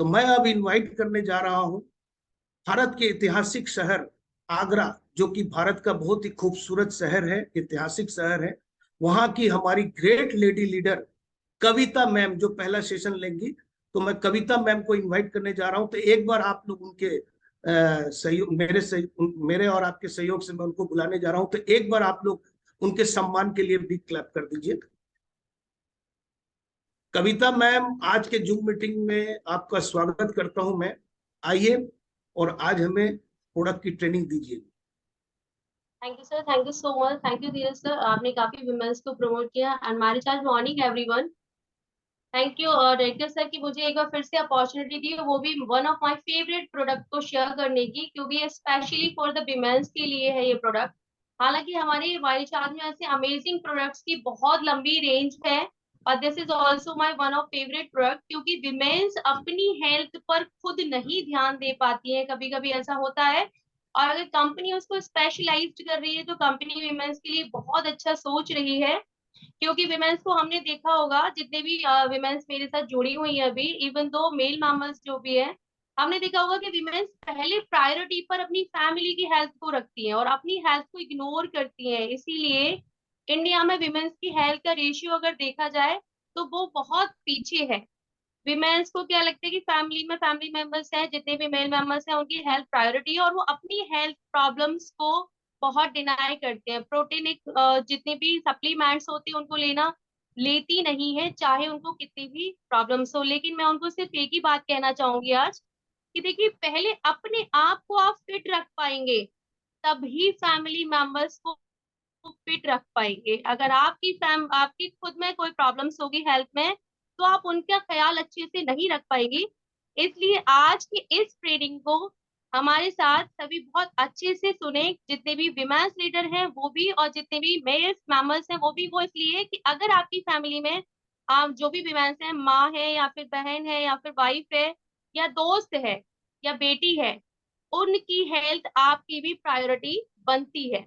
तो मैं अब इनवाइट करने जा रहा हूँ भारत के ऐतिहासिक शहर आगरा, जो कि भारत का बहुत ही खूबसूरत शहर है, ऐतिहासिक शहर है। वहां की हमारी ग्रेट लेडी लीडर कविता मैम जो पहला सेशन लेंगी, तो मैं कविता मैम को इनवाइट करने जा रहा हूं। तो एक बार आप लोग उनके सहयोग, मेरे और आपके सहयोग से मैं उनको बुलाने जा रहा हूं। तो एक बार आप लोग उनके सम्मान के लिए बिग क्लैप कर दीजिए। कविता मैम, आज के जूम मीटिंग में आपका स्वागत करता हूं मैं। आइए और आज हमें प्रोडक्ट की ट्रेनिंग दीजिए। Thank you sir, thank you so much, thank you Dheeraj sir, आपने काफी वुमेन्स को प्रमोट किया। एंड हमारे साथ मॉर्निंग एवरीवन। थैंक यू और डायरेक्टर सर कि मुझे एक बार फिर से अपॉर्चुनिटी दी, वो भी one of my favourite product को शेयर करने की, क्योंकि ये स्पेशली फॉर द विमेंस के लिए है ये प्रोडक्ट। हालांकि हमारे वाइल्ड चार्ज में ऐसे अमेजिंग प्रोडक्ट्स की बहुत लंबी रेंज है, और this is also my one of favourite product, क्योंकि विमेंस अपनी हेल्थ पर खुद नहीं ध्यान दे पाती है, कभी कभी ऐसा होता है। और अगर कंपनी उसको स्पेशलाइज्ड कर रही है तो कंपनी विमेंस के लिए बहुत अच्छा सोच रही है। क्योंकि विमेंस को हमने देखा होगा, जितने भी विमेंस मेरे साथ जुड़ी हुई है अभी, इवन दो मेल मेंबर्स जो भी है, हमने देखा होगा कि विमेंस पहले प्रायोरिटी पर अपनी फैमिली की हेल्थ को रखती हैं और अपनी हेल्थ को इग्नोर करती हैं। इसीलिए इंडिया में विमेंस की हेल्थ का रेशियो अगर देखा जाए तो वो बहुत पीछे है। विमेंस को क्या लगता है कि फैमिली में फैमिली मेंबर्स हैं, जितने भी मेल मेंबर्स हैं, उनकी हेल्थ प्रायोरिटी है, और वो अपनी हेल्थ प्रॉब्लम्स को बहुत डिनाई करते हैं। प्रोटीन जितने भी सप्लीमेंट्स होते हैं उनको लेती नहीं है, चाहे उनको कितनी भी प्रॉब्लम्स हो। लेकिन मैं उनको सिर्फ एक ही बात कहना चाहूंगी आज, कि देखिए, पहले अपने आप को आप फिट रख पाएंगे, तभी फैमिली मेंबर्स को फिट रख पाएंगे। अगर आपकी खुद में कोई प्रॉब्लम्स होगी हेल्थ में, तो आप उनका ख्याल अच्छे से नहीं रख पाएंगी। इसलिए आज की इस ट्रेनिंग को हमारे साथ सभी बहुत अच्छे से सुने, जितने भी विमेंस लीडर हैं वो भी, और जितने भी मेल्स मेंबर्स हैं वो भी। वो इसलिए कि अगर आपकी फैमिली में आप जो भी विमेंस हैं, माँ है या फिर बहन है या फिर वाइफ है या दोस्त है या बेटी है, उनकी हेल्थ आपकी भी प्रायोरिटी बनती है।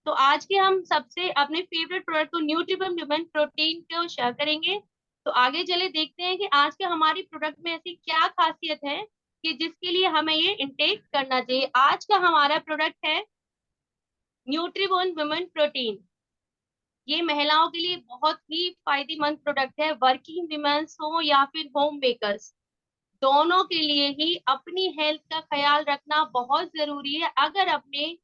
तो आज के हम सबसे अपने फेवरेट प्रोडक्ट को न्यूट्रिबन वुमेन प्रोटीन को शेयर करेंगे। तो आगे चले देखते हैं कि आज के हमारी प्रोडक्ट में ऐसी क्या खासियत है कि जिसके लिए हमें ये इनटेक करना चाहिए। आज का हमारा प्रोडक्ट है न्यूट्रिबन वुमेन प्रोटीन। ये महिलाओं के लिए बहुत ही फायदेमंद प्रोडक्ट है, वर्किंग विमेंस हो या फिर होम मेकर्स, दोनों के लिए ही अपनी हेल्थ का ख्याल रखना बहुत जरूरी है। अगर अपने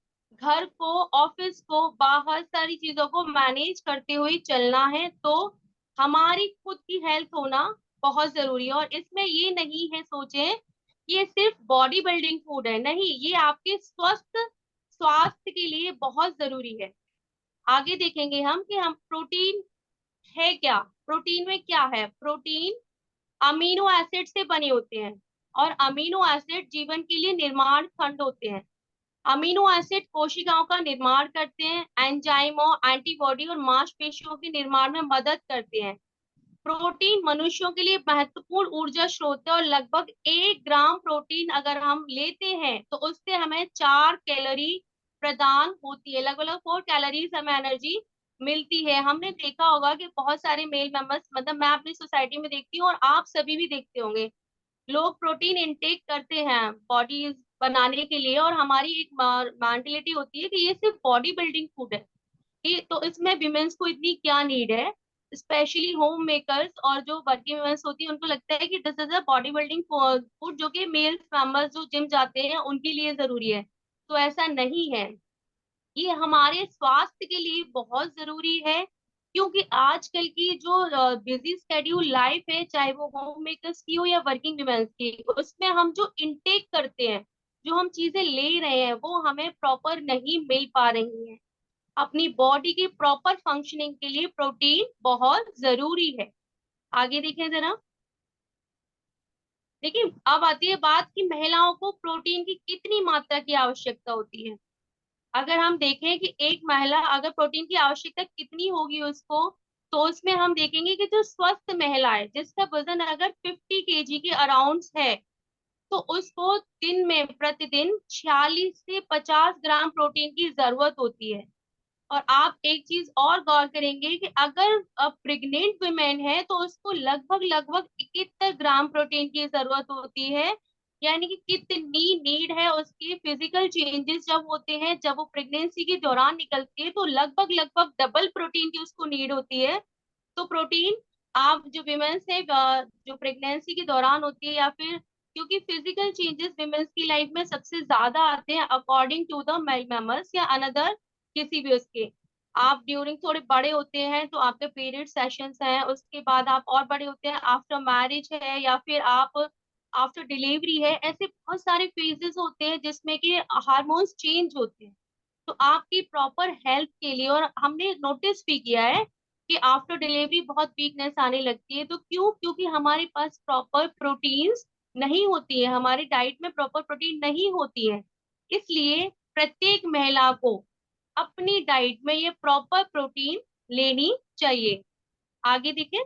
घर को, ऑफिस को, बाहर सारी चीजों को मैनेज करते हुए चलना है, तो हमारी खुद की हेल्थ होना बहुत जरूरी है। और इसमें ये नहीं है सोचें कि ये सिर्फ बॉडी बिल्डिंग फूड है, नहीं, ये आपके स्वस्थ स्वास्थ्य के लिए बहुत जरूरी है। आगे देखेंगे हम कि हम प्रोटीन है क्या। प्रोटीन में क्या है? प्रोटीन अमीनो एसिड से बने होते हैं, और अमीनो एसिड जीवन के लिए निर्माण खंड होते हैं। अमीनो एसिड कोशिकाओं का निर्माण करते हैं, एंजाइमों, एंटीबॉडी और मांसपेशियों के निर्माण में मदद करते हैं। प्रोटीन मनुष्यों के लिए महत्वपूर्ण ऊर्जा स्रोत है, और लगभग 1 ग्राम प्रोटीन अगर हम लेते हैं तो उससे हमें 4 कैलोरी प्रदान होती है, लगभग 4 कैलोरीज हमें एनर्जी मिलती है। हमने देखा होगा कि बहुत सारे मेल मेंबर्स, मतलब मैं अपनी सोसाइटी में देखती हूँ और आप सभी भी देखते होंगे, लोग प्रोटीन इनटेक करते हैं बॉडी बनाने के लिए, और हमारी एक मेंटेलिटी होती है कि ये सिर्फ बॉडी बिल्डिंग फूड है, कि तो इसमें विमेंस को इतनी क्या नीड है। स्पेशली होम मेकर्स और जो वर्किंग वुमेन्स होती है, उनको लगता है कि this is a body building food, जो कि मेल्स मेंबर्स जो जिम जाते हैं उनके लिए जरूरी है। तो ऐसा नहीं है, ये हमारे स्वास्थ्य के लिए बहुत जरूरी है। क्योंकि आजकल की जो बिजी स्केड्यूल लाइफ है, चाहे वो होम मेकर्स की हो या वर्किंग वुमेन्स की, उसमें हम जो इनटेक करते हैं, जो हम चीजें ले रहे हैं, वो हमें प्रॉपर नहीं मिल पा रही हैं। अपनी बॉडी की प्रॉपर फंक्शनिंग के लिए प्रोटीन बहुत जरूरी है। आगे देखें जरा। देखिए, अब आती है बात कि महिलाओं को प्रोटीन की कितनी मात्रा की आवश्यकता होती है। अगर हम देखें कि एक महिला अगर प्रोटीन की आवश्यकता कितनी होगी उसको, तो उसमें हम देखेंगे कि जो स्वस्थ महिला है, जिसका वजन अगर 50 केजी के अराउंड है, तो उसको दिन में प्रतिदिन 46 से 50 ग्राम प्रोटीन की जरूरत होती है। और आप एक चीज और गौर करेंगे कि अगर प्रेग्नेंट वुमेन है तो उसको लगभग लगभग 71 ग्राम प्रोटीन की जरूरत होती है। यानी कि कितनी नीड है उसकी। फिजिकल चेंजेस जब होते हैं, जब वो प्रेगनेंसी के दौरान निकलती है, तो लगभग लगभग डबल प्रोटीन की उसको नीड होती है। तो प्रोटीन, आप जो विमेन्स है जो प्रेगनेंसी के दौरान होती है, या फिर क्योंकि फिजिकल चेंजेस विमेन्स की लाइफ में सबसे ज्यादा आते हैं अकॉर्डिंग टू द मेल मेमर्स या अनदर किसी भी उसके। आप ड्यूरिंग थोड़े बड़े होते हैं तो आपके पीरियड सेशंस हैं, उसके बाद आप और बड़े होते हैं, आफ्टर मैरिज है, या फिर आप आफ्टर डिलीवरी है। ऐसे बहुत सारे फेजेस होते हैं जिसमें कि हार्मोन्स चेंज होते हैं। तो आपकी प्रॉपर हेल्थ के लिए, और हमने नोटिस भी किया है कि आफ्टर डिलीवरी बहुत वीकनेस आने लगती है। तो क्यों? क्योंकि हमारे पास प्रॉपर प्रोटीन्स नहीं होती है, हमारी डाइट में प्रॉपर प्रोटीन नहीं होती है। इसलिए प्रत्येक महिला को अपनी डाइट में ये प्रॉपर प्रोटीन लेनी चाहिए। आगे देखें।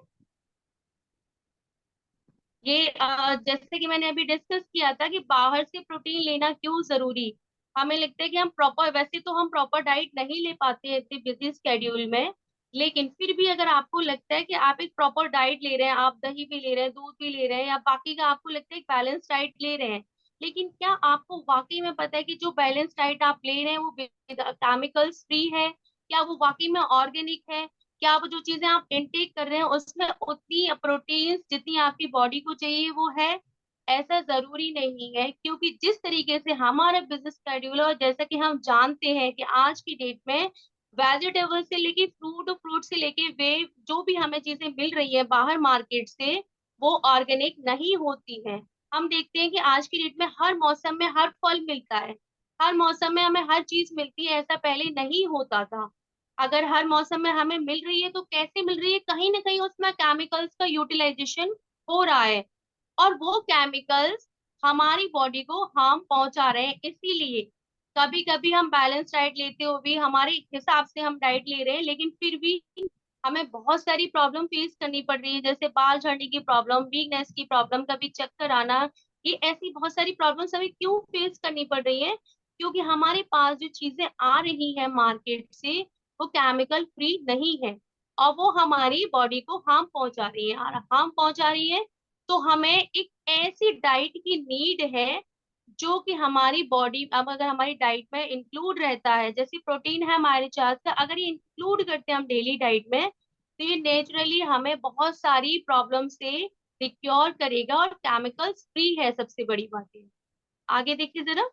ये जैसे कि मैंने अभी डिस्कस किया था कि बाहर से प्रोटीन लेना क्यों जरूरी। हमें लगता है कि हम प्रॉपर, वैसे तो हम प्रॉपर डाइट नहीं ले पाते हैं इतने बिजी स्केड्यूल में, लेकिन फिर भी अगर आपको लगता है कि आप एक प्रॉपर डाइट ले रहे हैं, आप दही भी ले रहे हैं, दूध भी ले रहे हैं, या बाकी का आपको लगता है एक बैलेंस डाइट ले रहे हैं, लेकिन क्या आपको वाकई में पता है कि जो बैलेंस डाइट आप ले रहे हैं वो केमिकल्स फ्री है? क्या वो वाकई में ऑर्गेनिक है? क्या वो जो चीजें आप इनटेक कर रहे हैं उसमें उतनी प्रोटीन जितनी आपकी बॉडी को चाहिए वो है? ऐसा जरूरी नहीं है, क्योंकि जिस तरीके से हमारा बिजनेस शेड्यूल है, और जैसा कि हम जानते हैं कि आज की डेट में वेजिटेबल से लेके फ्रूट, और फ्रूट से लेके वे जो भी हमें चीजें मिल रही है बाहर मार्केट से, वो ऑर्गेनिक नहीं होती है। हम देखते हैं कि आज की डेट में हर मौसम में हर फल मिलता है, हर मौसम में हमें हर चीज मिलती है, ऐसा पहले नहीं होता था। अगर हर मौसम में हमें मिल रही है तो कैसे मिल रही है? कहीं ना कहीं उसमें केमिकल्स का यूटिलाइजेशन हो रहा है, और वो केमिकल्स हमारी बॉडी को हार्म पहुंचा रहे हैं। इसीलिए कभी कभी हम बैलेंस डाइट लेते हुए भी, हमारे हिसाब से हम डाइट ले रहे हैं, लेकिन फिर भी हमें बहुत सारी प्रॉब्लम फेस करनी पड़ रही है, जैसे बाल झड़ने की प्रॉब्लम, वीकनेस की प्रॉब्लम, कभी चक्कर आना। ये ऐसी बहुत सारी प्रॉब्लम्स हमें क्यों फेस करनी पड़ रही है? क्योंकि हमारे पास जो चीजें आ रही है मार्केट से वो केमिकल फ्री नहीं है, और वो हमारी बॉडी को हार्म पहुंचा रही है। और हार्म पहुंचा रही है तो हमें एक ऐसी डाइट की नीड है जो कि हमारी बॉडी, अब अगर हमारी डाइट में इंक्लूड रहता है, जैसे प्रोटीन है हमारे चार्ट का, अगर ये इंक्लूड करते हैं हम डेली डाइट में, तो ये नेचुरली हमें बहुत सारी प्रॉब्लम से सिक्योर करेगा, और केमिकल्स फ्री है, सबसे बड़ी बात है। आगे देखिए जरा।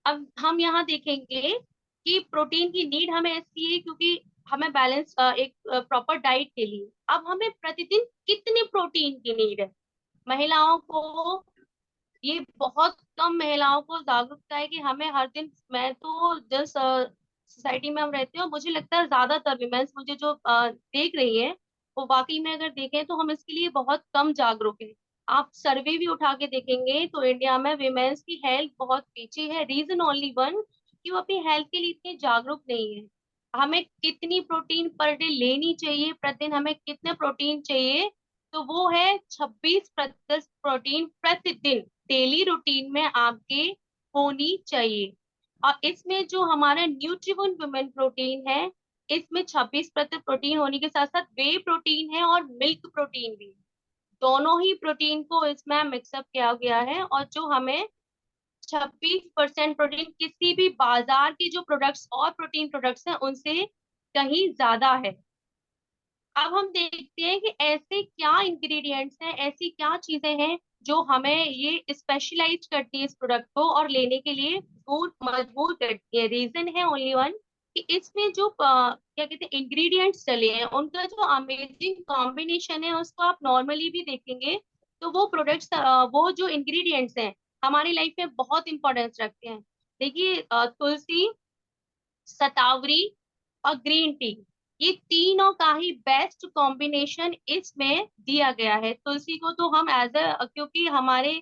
अब हम यहाँ देखेंगे कि प्रोटीन की नीड हमें ऐसी है क्योंकि हमें बैलेंस एक प्रॉपर डाइट के लिए, अब हमें प्रतिदिन कितने प्रोटीन की नीड है? महिलाओं को, ये बहुत कम महिलाओं को जागरूकता है कि हमें हर दिन, मैं तो जिस सोसाइटी में हम रहते हैं, और मुझे लगता है ज्यादातर विमेंस मुझे जो देख रही है, वो वाकई में अगर देखें तो हम इसके लिए बहुत कम जागरूक हैं। आप सर्वे भी उठा के देखेंगे तो इंडिया में विमेंस की हेल्थ बहुत पीछे है। रीजन ओनली वन, कि वो अपनी हेल्थ के लिए इतने जागरूक नहीं है। हमें कितनी प्रोटीन पर डे लेनी चाहिए, प्रतिदिन हमें कितने प्रोटीन चाहिए? तो वो है 26% प्रोटीन प्रतिदिन, डेली रूटीन में आपके होनी चाहिए। और इसमें जो हमारा न्यूट्रिवन वुमेन प्रोटीन है, इसमें 26% प्रोटीन होने के साथ साथ वे प्रोटीन है और मिल्क प्रोटीन भी है। दोनों ही प्रोटीन को इसमें मिक्सअप किया गया है, और जो हमें 26% प्रोटीन किसी भी बाजार की जो प्रोडक्ट्स और प्रोटीन प्रोडक्ट्स हैं उनसे कहीं ज्यादा है। अब हम देखते हैं कि ऐसे क्या इंग्रेडिएंट्स हैं, ऐसी क्या चीजें हैं जो हमें ये स्पेशलाइज करती है इस प्रोडक्ट को, और लेने के लिए मजबूर करती है। रीजन है ओनली वन, कि इसमें जो क्या कहते हैं इंग्रेडिएंट्स चले हैं, उनका जो अमेजिंग कॉम्बिनेशन है, उसको आप नॉर्मली भी देखेंगे तो वो प्रोडक्ट्स, वो जो इंग्रेडिएंट्स हैं हमारी लाइफ में बहुत इंपॉर्टेंस रखते हैं। देखिए तुलसी, शतावरी और ग्रीन टी, ये तीनों का ही बेस्ट कॉम्बिनेशन इसमें दिया गया है। तुलसी को तो हम एज अ, क्योंकि हमारे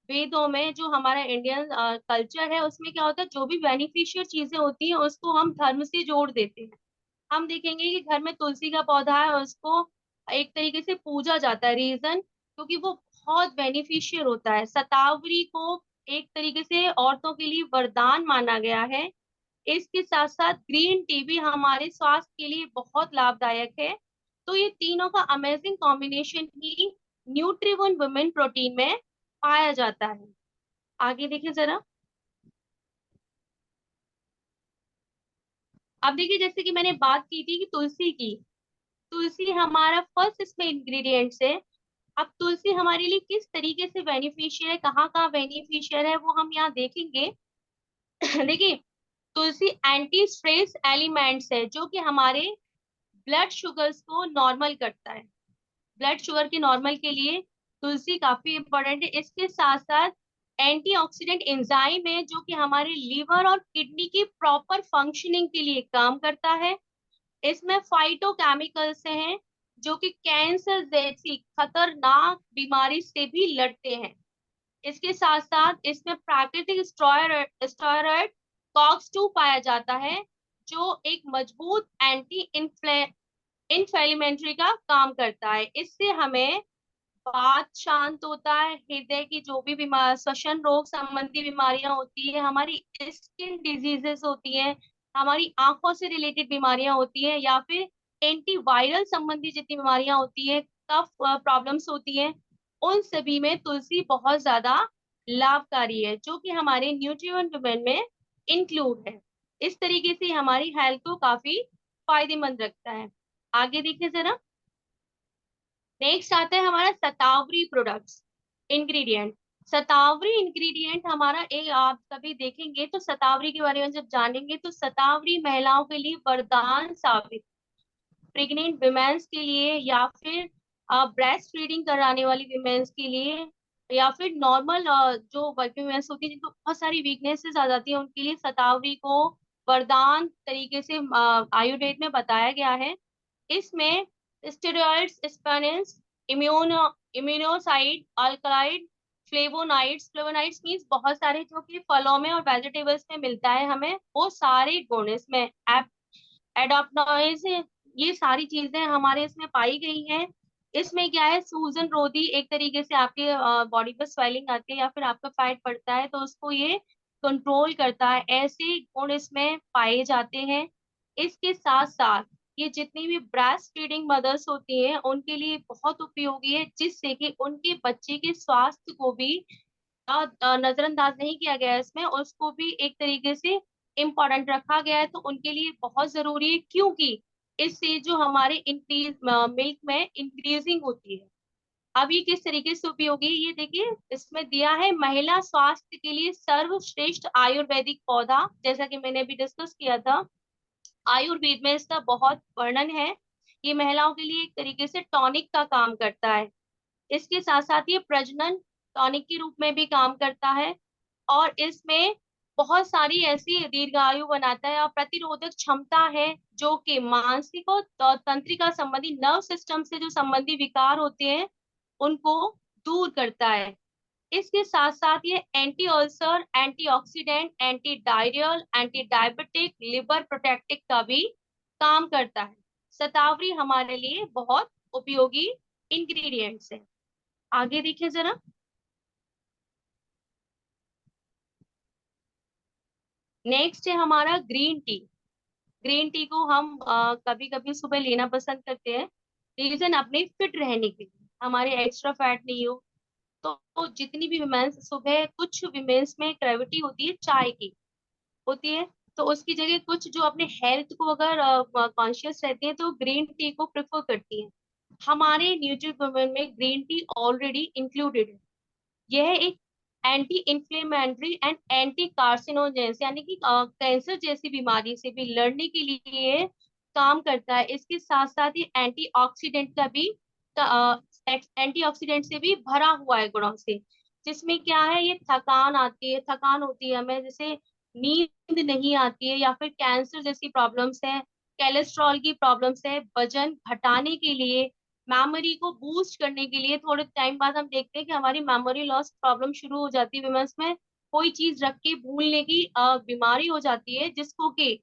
वेदों में जो हमारा इंडियन कल्चर है उसमें क्या होता है, जो भी बेनिफिशियल चीजें होती हैं उसको हम धर्म से जोड़ देते हैं। हम देखेंगे कि घर में तुलसी का पौधा है, उसको एक तरीके से पूजा जाता है। रीजन, क्योंकि वो बहुत बेनिफिशियल होता है। शतावरी को एक तरीके से औरतों के लिए वरदान माना गया है। इसके साथ साथ ग्रीन टी भी हमारे स्वास्थ्य के लिए बहुत लाभदायक है। तो ये तीनों का अमेजिंग कॉम्बिनेशन ही न्यूट्रीवन वुमेन प्रोटीन में पाया जाता है। आगे देखिए जरा। अब देखिए, जैसे कि मैंने बात की थी कि तुलसी की, तुलसी हमारा फर्स्ट इसमें इंग्रेडिएंट्स है। अब तुलसी हमारे लिए किस तरीके से बेनिफिशियल है, कहाँ कहाँ बेनिफिशियल है, वो हम यहाँ देखेंगे। देखिए, तुलसी एंटी स्ट्रेस एलिमेंट्स है जो कि हमारे ब्लड शुगर्स को नॉर्मल करता है। ब्लड शुगर के नॉर्मल के लिए तुलसी काफी इंपॉर्टेंट है। इसके साथ साथ एंटीऑक्सीडेंट एंजाइम है जो कि हमारे लीवर और किडनी की प्रॉपर फंक्शनिंग के लिए काम करता है। इसमें फाइटोकेमिकल्स हैं जो कि कैंसर जैसी खतरनाक बीमारी से भी लड़ते हैं। इसके साथ साथ इसमें प्राकृतिक स्टेरॉयड कॉक्स 2 पाया जाता है जो एक मजबूत एंटी इन्फ्लेमेटरी का काम करता है। इससे हमें बात शांत होता है, हृदय की जो भी बीमार श्वसन रोग संबंधी बीमारियां होती है, हमारी स्किन डिजीजेस होती हैं, हमारी आंखों से रिलेटेड बीमारियां होती हैं, या फिर एंटीवायरल संबंधी जितनी बीमारियां होती है, कफ प्रॉब्लम्स होती हैं, उन सभी में तुलसी बहुत ज्यादा लाभकारी है जो कि हमारे न्यूट्रिएंट विटामिन में इंक्लूड है। इस तरीके से हमारी हेल्थ को काफी फायदेमंद रखता है। आगे देखिए जरा। नेक्स्ट आता है हमारा शतावरी प्रोडक्ट्स इंग्रेडिएंट। शतावरी इंग्रेडिएंट हमारा एक, आप कभी देखेंगे तो शतावरी के बारे में जब जानेंगे तो शतावरी महिलाओं के लिए वरदान साबित, प्रेग्नेंट विमेंस के लिए, या फिर ब्रेस्ट फीडिंग कराने वाली विमेंस के लिए, या फिर नॉर्मल जो वर्किंग विमेंस होती है जिनको बहुत सारी वीकनेसेस आ जाती है, उनके लिए शतावरी को वरदान तरीके से आयुर्वेद में बताया गया है। इसमें steroids, saponins, immuno immunoside, alkaloid, flavonoids, flavonoids means बहुत सारे जो कि फलों में और वेजिटेबल्स में मिलता है हमें, वो सारे गुण इसमें एडाप्टोइज, ये सारी चीजें हमारे इसमें पाई गई हैं। इसमें क्या है, सूजन रोधी, एक तरीके से आपके बॉडी पर स्वेलिंग आती है या फिर आपका फैट पड़ता है तो उसको ये कंट्रोल करता है, ऐसे गुण इसमें पाए जाते हैं। इसके साथ साथ ये जितनी भी ब्रेस्ट फीडिंग मदर्स होती हैं उनके लिए बहुत उपयोगी है, जिससे कि उनके बच्चे के स्वास्थ्य को भी नजरअंदाज नहीं किया गया है, इसमें उसको भी एक तरीके से इम्पोर्टेंट रखा गया है। तो उनके लिए बहुत जरूरी है, क्योंकि इससे जो हमारे इंक्रीज मिल्क में इंक्रीजिंग होती है। अब ये किस तरीके से उपयोगी है, ये देखिए इसमें दिया है, महिला स्वास्थ्य के लिए सर्वश्रेष्ठ आयुर्वेदिक पौधा, जैसा कि मैंने अभी डिस्कस किया था, आयुर्वेद में इसका बहुत वर्णन है। ये महिलाओं के लिए एक तरीके से टॉनिक का काम करता है। इसके साथ साथ ये प्रजनन टॉनिक के रूप में भी काम करता है, और इसमें बहुत सारी ऐसी दीर्घायु बनाता है और प्रतिरोधक क्षमता है जो कि मानसिक और तंत्रिका संबंधी नर्व सिस्टम से जो संबंधी विकार होते हैं उनको दूर करता है। इसके साथ साथ ये anti ulcer, antioxidant, anti diarrhoeal, anti diabetic, liver protective का भी काम करता है। शतावरी हमारे लिए बहुत उपयोगी इंग्रेडिएंट्स है। आगे देखिए जरा। नेक्स्ट है हमारा ग्रीन टी। ग्रीन टी को हम कभी कभी सुबह लेना पसंद करते हैं, रीजन अपने फिट रहने के लिए, हमारे एक्स्ट्रा फैट नहीं हो। तो जितनी भी विमेंस सुबह, कुछ विमेंस में ग्रेविटी होती है चाय की होती है, तो उसकी जगह कुछ जो अपने हेल्थ को अगर कॉन्शियस रहती है तो ग्रीन टी को प्रेफर करती है। हमारे न्यूट्री वुमेन में ग्रीन टी ऑलरेडी इंक्लूडेड है। यह एक anti inflammatory and anti carcinogens, यानी कि कैंसर जैसी बीमारी से भी लड़ने के लिए काम करता है। इसके साथ साथ ये एंटीऑक्सीडेंट का भी एंटीऑक्सीडेंट से भी भरा हुआ है गुणों से, जिसमें क्या है, ये थकान आती है, थकान होती है हमें, जैसे नींद नहीं आती है, या फिर कैंसर जैसी प्रॉब्लम्स है, कोलेस्ट्रॉल की प्रॉब्लम्स है, वजन घटाने के लिए, मेमोरी को बूस्ट करने के लिए। थोड़े टाइम बाद हम देखते हैं कि हमारी मेमोरी लॉस प्रॉब्लम शुरू हो जाती है विमेंस में, कोई चीज रख के भूलने की बीमारी हो जाती है, जिसको कि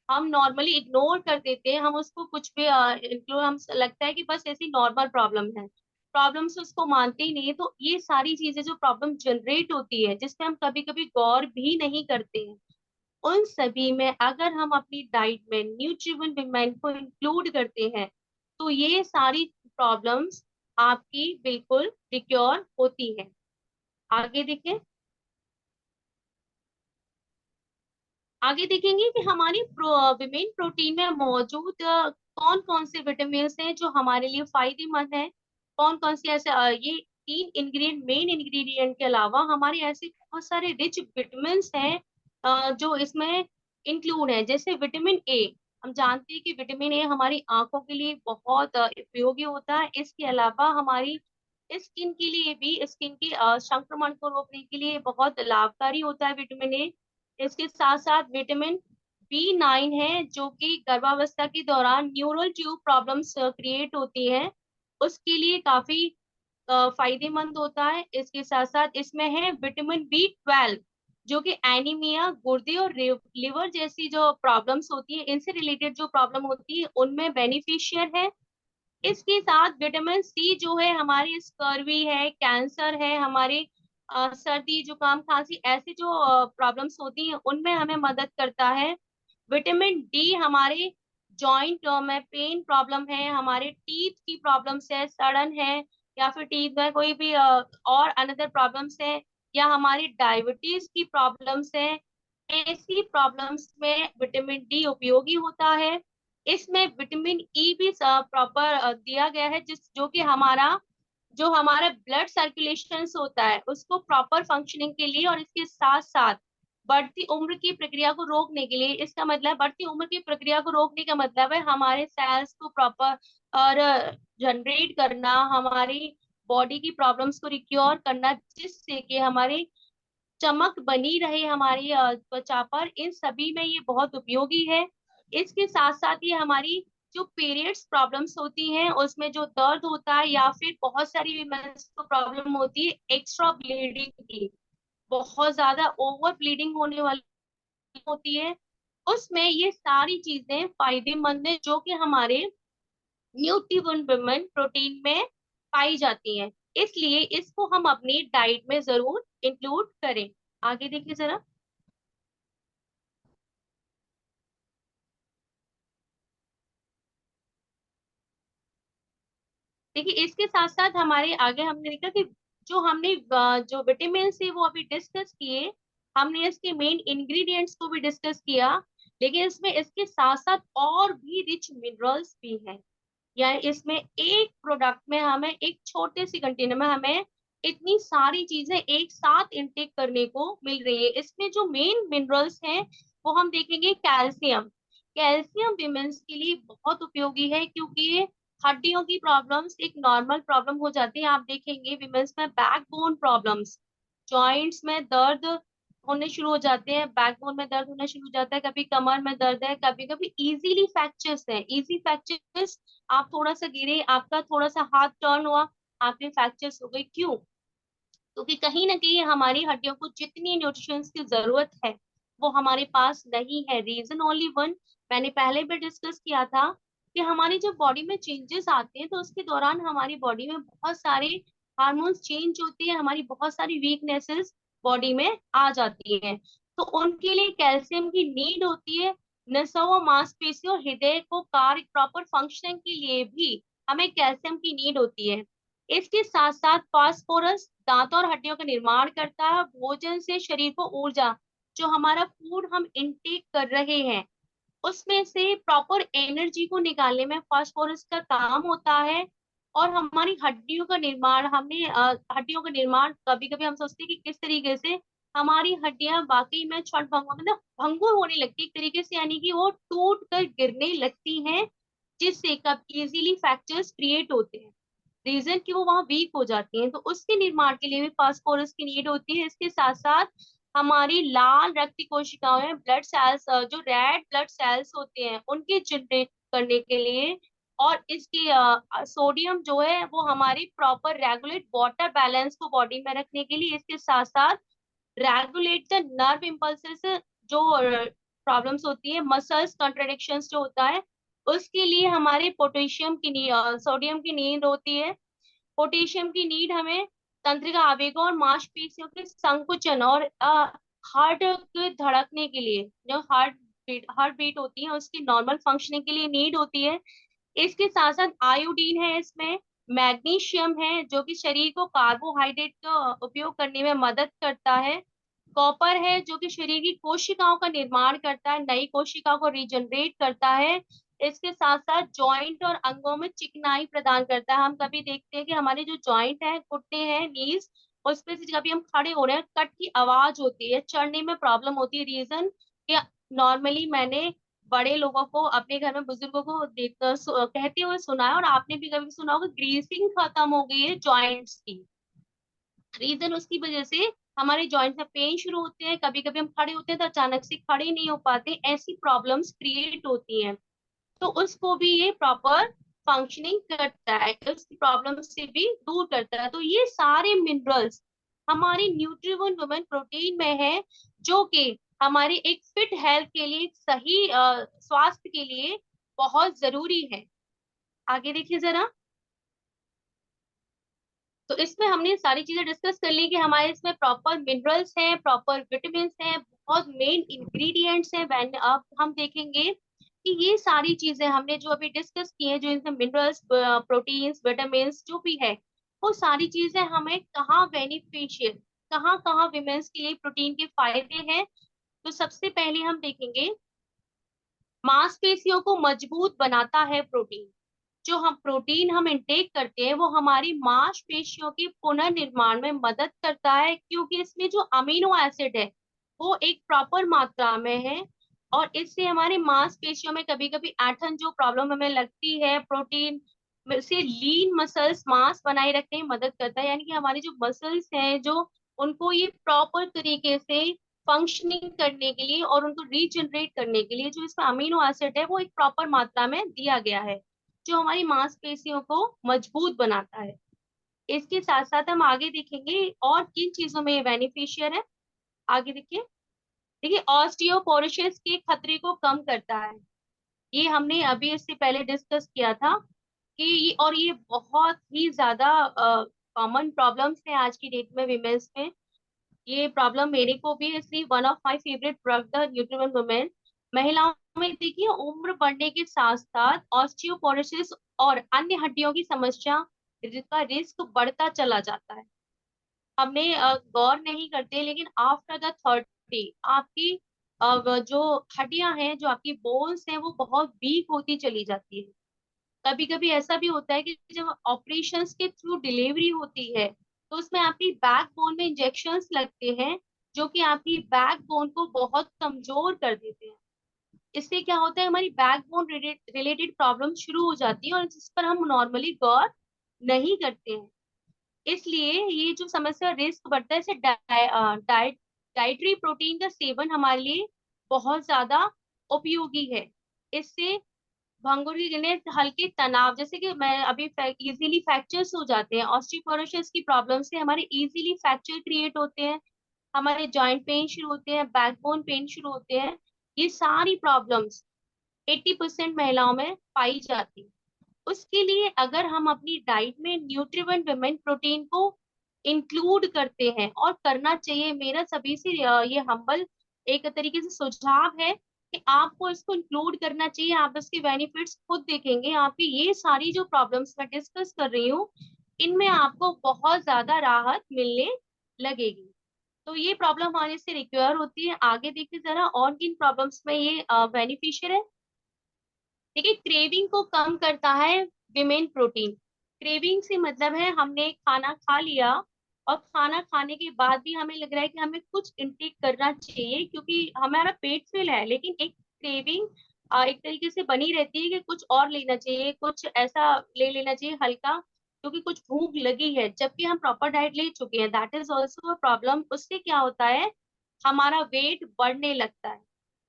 हम नॉर्मली इग्नोर कर देते हैं, हम उसको कुछ भी इंक्लूड, हम लगता है कि बस ऐसी नॉर्मल प्रॉब्लम है। प्रॉब्लम्स उसको मानते ही नहीं है। तो ये सारी चीजें जो प्रॉब्लम जनरेट होती है, जिसपे हम कभी कभी गौर भी नहीं करते हैं, उन सभी में अगर हम अपनी डाइट में न्यूट्रिवन विमेन को इंक्लूड करते हैं, तो ये सारी प्रॉब्लम्स आपकी बिल्कुल रिक्योर होती है। आगे देखें। आगे देखेंगे कि हमारी विमेन प्रोटीन में मौजूद कौन कौन से विटामिन हैं जो हमारे लिए फायदेमंद हैं। कौन कौन से ऐसे ये तीन इंग्रेडिएंट, मेन इंग्रेडिएंट के अलावा हमारे ऐसे बहुत सारे रिच विटामिन हैं जो इसमें इंक्लूड है। जैसे विटामिन ए, हम जानते हैं कि विटामिन ए हमारी आंखों के लिए बहुत उपयोगी होता है। इसके अलावा हमारी स्किन के लिए भी, स्किन के संक्रमण को रोकने के लिए बहुत लाभकारी होता है विटामिन ए। इसके साथ साथ विटामिन बी 9 है, जो कि गर्भावस्था के दौरान न्यूरल ट्यूब प्रॉब्लम्स क्रिएट होती हैं, उसके लिए काफी फायदेमंद होता है। इसके साथ साथ इसमें है विटामिन बी 12, जो कि एनीमिया, गुर्दे और लिवर जैसी जो प्रॉब्लम्स होती है, इनसे रिलेटेड जो प्रॉब्लम होती है उनमें बेनिफिशियल है। इसके साथ विटामिन सी जो है हमारी स्कर्वी है, कैंसर है, हमारे सर्दी जुकाम खांसी ऐसी जो प्रॉब्लम्स होती हैं उनमें हमें मदद करता है। विटामिन डी हमारे जॉइंट में पेन प्रॉब्लम है, हमारे टीथ की प्रॉब्लम्स है, सड़न है, या फिर टीथ में कोई भी और अनदर प्रॉब्लम्स है, या हमारी डायबिटीज की प्रॉब्लम्स है, ऐसी प्रॉब्लम्स में विटामिन डी उपयोगी होता है। इसमें विटामिन ई भी प्रॉपर दिया गया है, जिस जो कि जो हमारा ब्लड सर्कुलेशन होता है उसको प्रॉपर फंक्शनिंग के लिए, और इसके साथ साथ बढ़ती उम्र की प्रक्रिया को रोकने के लिए। इसका मतलब, बढ़ती उम्र की प्रक्रिया को रोकने का मतलब है हमारे सेल्स को प्रॉपर और जनरेट करना, हमारी बॉडी की प्रॉब्लम्स को रिक्योर करना, जिससे कि हमारी चमक बनी रहे हमारी त्वचा पर। इन सभी में ये बहुत उपयोगी है। इसके साथ साथ ये हमारी जो पीरियड्स प्रॉब्लम्स होती हैं उसमें जो दर्द होता है, या फिर बहुत सारी विमेंस को प्रॉब्लम होती है एक्स्ट्रा ब्लीडिंग की, बहुत ज्यादा ओवर ब्लीडिंग होने वाली होती है, उसमें ये सारी चीजें फायदेमंद है, जो कि हमारे न्यूट्रिवन वुमेन प्रोटीन में पाई जाती हैं। इसलिए इसको हम अपनी डाइट में जरूर इंक्लूड करें। आगे देखिए जरा। देखिए इसके साथ साथ हमारे आगे हमने देखा कि जो विटामिन है वो अभी डिस्कस किए, हमने इसके मेन इंग्रेडिएंट्स को भी डिस्कस किया, लेकिन इसमें इसके साथ साथ और भी रिच मिनरल्स भी हैं। यानी इसमें एक प्रोडक्ट में हमें, एक छोटे सी कंटेनर में हमें इतनी सारी चीजें एक साथ इनटेक करने को मिल रही है। इसमें जो मेन मिनरल्स हैं वो हम देखेंगे कैल्शियम। कैल्शियम विमेंस के लिए बहुत उपयोगी है, क्योंकि ये हड्डियों की प्रॉब्लम्स एक नॉर्मल प्रॉब्लम हो जाती है। आप देखेंगे विमेंस में बैकबोन प्रॉब्लम्स, जॉइंट्स में दर्द होने शुरू हो जाते हैं, बैकबोन में दर्द होना शुरू हो जाता है, कभी कमर में दर्द है, कभी कभी इजीली फ्रैक्चर्स है, इजी फ्रैक्चर्स। आप थोड़ा सा गिरे, आपका थोड़ा सा हाथ टर्न हुआ, आपके फ्रैक्चर्स हो गई। क्यों? क्योंकि कहीं ना कहीं हमारी हड्डियों को जितनी न्यूट्रिशंस की जरूरत है वो हमारे पास नहीं है। रीजन ओनली वन, मैंने पहले भी डिस्कस किया था कि हमारी जब बॉडी में चेंजेस आते हैं तो उसके दौरान हमारी बॉडी में बहुत सारे हार्मोन्स चेंज होते हैं, हमारी बहुत सारी वीकनेसेस बॉडी में आ जाती हैं। तो उनके लिए कैल्शियम की नीड होती है। नसों और मांसपेशियों और हृदय को कार्य प्रॉपर फंक्शनिंग के लिए भी हमें कैल्शियम की नीड होती है। इसके साथ साथ फास्फोरस दांतों और हड्डियों का निर्माण करता है। भोजन से शरीर को ऊर्जा, जो हमारा फूड हम इंटेक कर रहे हैं उसमें से प्रॉपर एनर्जी को निकालने में फास्फोरस का काम होता है। और हमारी हड्डियों का निर्माण, हड्डियों का निर्माण कभी कभी हम सोचते हैं कि किस तरीके से हमारी हड्डियां वाकई में क्षण भंगुर, मतलब भंगुर होने लगती है एक तरीके से, यानी कि वो टूट कर गिरने लगती हैं, जिससे कब इजीली फ्रैक्चर्स क्रिएट होते हैं। रीजन कि वो वहां वीक हो जाती हैं, तो उसके निर्माण के लिए भी फास्फोरस की नीड होती है। इसके साथ साथ हमारी लाल रक्त कोशिकाओं में ब्लड सेल्स, जो रेड ब्लड सेल्स होते हैं उनके जनरेट करने के लिए, और इसकी सोडियम जो है वो हमारी प्रॉपर रेगुलेट वाटर बैलेंस को बॉडी में रखने के लिए, इसके साथ साथ रेगुलेट द नर्व इम्पल्सेस, जो प्रॉब्लम्स होती है मसल्स कॉन्ट्रडिक्शंस जो होता है उसके लिए हमारे पोटेशियम की नीड, सोडियम की नीड होती है। पोटेशियम की नीड हमें तंत्रिका आवेगों और मांसपेशियों के संकुचन और हार्ट के धड़कने के लिए, जो हार्ट बीट होती है उसकी नॉर्मल फंक्शनिंग के लिए नीड होती है। इसके साथ साथ आयोडीन है इसमें, मैग्नीशियम है जो कि शरीर को कार्बोहाइड्रेट का उपयोग करने में मदद करता है, कॉपर है जो कि शरीर की कोशिकाओं का निर्माण करता है, नई कोशिकाओं को रीजनरेट करता है। इसके साथ साथ जॉइंट और अंगों में चिकनाई प्रदान करता है। हम कभी देखते हैं कि हमारे जो जॉइंट है, घुटने हैं, नीज, उस पे से कभी हम खड़े हो रहे हैं, कट की आवाज होती है, चढ़ने में प्रॉब्लम होती है। रीजन कि नॉर्मली मैंने बड़े लोगों को अपने घर में, बुजुर्गों को देखकर कहते हुए सुना है, और आपने भी कभी सुना होगा, ग्रीसिंग खत्म हो गई है जॉइंट्स की। रीजन उसकी वजह से हमारे जॉइंट में पेन शुरू होते हैं, कभी कभी हम खड़े होते हैं तो अचानक से खड़े नहीं हो पाते, ऐसी प्रॉब्लम्स क्रिएट होती हैं। तो उसको भी ये प्रॉपर फंक्शनिंग करता है, उस प्रॉब्लम से भी दूर करता है। तो ये सारे मिनरल्स हमारी न्यूट्रिवन वुमेन प्रोटीन में है, जो कि हमारी एक फिट हेल्थ के लिए, एक सही स्वास्थ्य के लिए बहुत जरूरी है। आगे देखिए जरा। तो इसमें हमने सारी चीजें डिस्कस कर ली कि हमारे इसमें प्रॉपर मिनरल्स हैं, प्रॉपर विटामिन हैं, बहुत मेन इंग्रेडिएंट्स हैं। अब हम देखेंगे कि ये सारी चीजें हमने जो अभी डिस्कस की है, जो इनमें मिनरल्स, प्रोटीन्स, विटामिन जो भी है, वो सारी चीजें हमें कहाँ बेनिफिशियल, कहाँ कहाँ विमेन्स के लिए प्रोटीन के फायदे हैं। तो सबसे पहले हम देखेंगे, मांसपेशियों को मजबूत बनाता है प्रोटीन। जो हम प्रोटीन हम इंटेक करते हैं वो हमारी मांसपेशियों के पुनर्निर्माण में मदद करता है, क्योंकि इसमें जो अमीनो एसिड है वो एक प्रॉपर मात्रा में है। और इससे हमारी मांसपेशियों में कभी कभी ऐंठन जो प्रॉब्लम हमें लगती है, प्रोटीन से लीन मसल्स मास बनाए रखने में मदद करता है। यानी कि हमारी जो मसल्स हैं, जो उनको ये प्रॉपर तरीके से फंक्शनिंग करने के लिए और उनको रीजनरेट करने के लिए जो इसमें अमीनो एसिड है वो एक प्रॉपर मात्रा में दिया गया है, जो हमारी मांसपेशियों को मजबूत बनाता है। इसके साथ साथ हम आगे देखेंगे और किन चीजों में ये बेनिफिशियल है। आगे देखिए। देखिए, ऑस्टियोपोरोसिस के खतरे को कम करता है। ये हमने अभी इससे पहले डिस्कस किया था कि ये बहुत ही ज्यादा कॉमन प्रॉब्लम्स है आज की डेट में विमेन्स में। ये प्रॉब्लम मेरे को भी है, इसलिए one of my favourite product the Nutrivan women. महिलाओं में देखिए, उम्र बढ़ने के साथ साथ ऑस्टियोपोरोसिस और अन्य हड्डियों की समस्या का रिस्क बढ़ता चला जाता है। हमने गौर नहीं करते, लेकिन आफ्टर द 30 आपकी जो हड्डियां हैं, जो आपकी बोन्स हैं, वो बहुत वीक होती चली जाती है। कभी कभी ऐसा भी होता है कि जब ऑपरेशंस के थ्रू डिलीवरी होती है तो उसमें आपकी बैकबोन में इंजेक्शंस लगते हैं, जो कि आपकी बैकबोन को बहुत कमजोर कर देते हैं। इससे क्या होता है, हमारी बैकबोन रिलेटेड प्रॉब्लम शुरू हो जाती है, और जिस पर हम नॉर्मली गौर नहीं करते हैं। इसलिए ये जो समस्या रिस्क बढ़ता है, इसे डाइटरी प्रोटीन का सेवन हमारे लिए बहुत ज्यादा उपयोगी है। इससे भंगुर गिरने, हल्के तनाव, जैसे कि मैं अभी इजीली फ्रैक्चर्स हो जाते हैं, ऑस्टियोपोरोसिस की प्रॉब्लम से हमारे इजीली फ्रैक्चर क्रिएट होते हैं, हमारे जॉइंट पेन शुरू होते हैं, बैकबोन पेन शुरू होते हैं। ये सारी प्रॉब्लम्स 80% महिलाओं में पाई जाती है। उसके लिए अगर हम अपनी डाइट में न्यूट्रिवन विमेन प्रोटीन को इंक्लूड करते हैं, और करना चाहिए, मेरा सभी से ये हम्बल एक तरीके से सुझाव है कि आपको इसको इंक्लूड करना चाहिए। आप इसके बेनिफिट्स खुद देखेंगे, आपकी ये सारी जो प्रॉब्लम्स मैं डिस्कस कर रही हूँ, इनमें आपको बहुत ज्यादा राहत मिलने लगेगी। तो ये प्रॉब्लम आने से रिक्योर होती है। आगे देखिए जरा, और किन प्रॉब्लम्स में ये बेनिफिशियल है। देखिए, क्रेविंग को कम करता है विमेन प्रोटीन। क्रेविंग से मतलब है, हमने खाना खा लिया और खाना खाने के बाद भी हमें लग रहा है कि हमें कुछ इंटेक करना चाहिए, क्योंकि हमारा पेट फिल है, लेकिन एक क्रेविंग एक तरीके से बनी रहती है कि कुछ और लेना चाहिए, कुछ ऐसा ले लेना चाहिए हल्का, क्योंकि कुछ भूख लगी है, जबकि हम प्रॉपर डाइट ले चुके हैं। That is also a problem. उससे क्या होता है, हमारा वेट बढ़ने लगता है,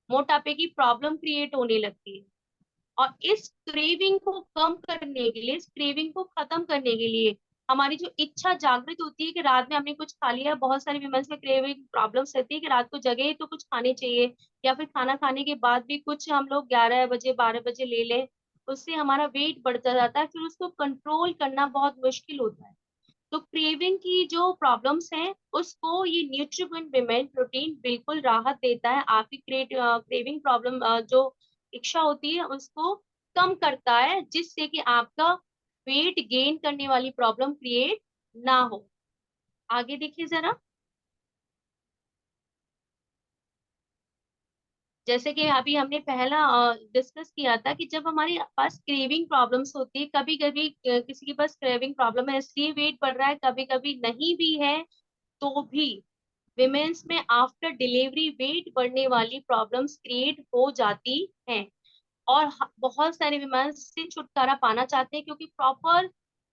मोटापे की प्रॉब्लम क्रिएट होने लगती है। और इस क्रेविंग को कम करने के लिए, इस क्रेविंग को खत्म करने के लिए, हमारी जो इच्छा जागृत होती है कि रात में हमने कुछ खा लिया, बहुत सारी विमेंस में क्रेविंग प्रॉब्लम्स रहती है कि रात को जगे तो कुछ खाने चाहिए, या फिर खाना खाने के बाद भी कुछ हम लोग 11 बजे 12 बजे ले लें, उससे हमारा वेट बढ़ता जाता है, फिर उसको कंट्रोल करना बहुत मुश्किल होता है। तो क्रेविंग की जो प्रॉब्लम्स हैं उसको ये न्यूट्रिएंट विमेन प्रोटीन बिल्कुल राहत देता है। आपकी क्रेविंग प्रॉब्लम जो इच्छा होती है उसको कम करता है, जिससे कि आपका वेट गेन करने वाली प्रॉब्लम क्रिएट ना हो। आगे देखिए जरा, जैसे कि अभी हमने पहला डिस्कस किया था कि जब हमारे पास क्रेविंग प्रॉब्लम्स होती है, कभी कभी किसी के पास क्रेविंग प्रॉब्लम है इसलिए वेट बढ़ रहा है, कभी कभी नहीं भी है, तो भी विमेन्स में आफ्टर डिलीवरी वेट बढ़ने वाली प्रॉब्लम्स क्रिएट हो जाती हैं। और बहुत सारे विमेन्स से छुटकारा पाना चाहते हैं, क्योंकि प्रॉपर